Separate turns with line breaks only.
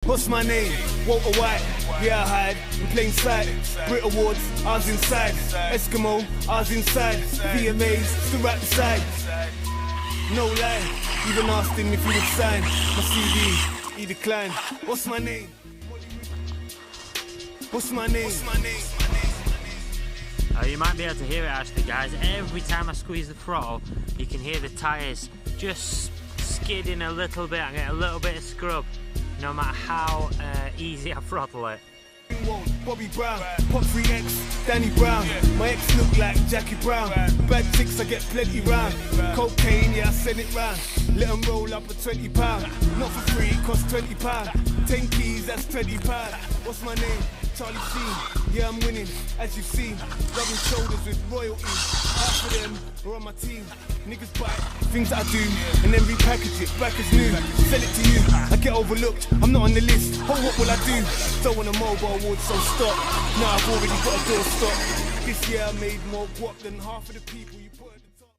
What's my name? Walter White. Yeah, I hide in plain sight. Brit Awards, I was inside. Eskimo, I was inside. VMAs, still right beside. No lie, even asked him if he would sign my CD, he declined. What's my name? What's my name?
You might be able to hear it actually, guys. Every time I squeeze the throttle, you can hear the tyres just skidding a little bit. I get a little bit of scrub, no matter how easy I throttle it.
Bobby Brown, Pop 3X, Danny Brown. My ex look like Jackie Brown. Bad chicks, I get plenty round. Cocaine, yeah, I send it round. Let them roll up at £20. Not for free, cost £20. 10 keys, that's £20. What's my name? Charlie Sheen. Yeah, I'm winning, as you've seen. Rubbing shoulders with royalty. Half of them are on my team. Niggas buy things that I do and then repackage it back as new. Sell it to you. I get overlooked. I'm not on the list. Oh, what will I do? Don't want a mobile award, so stop. Now I've already got a door stop. This year I made more guap than half of the people you put.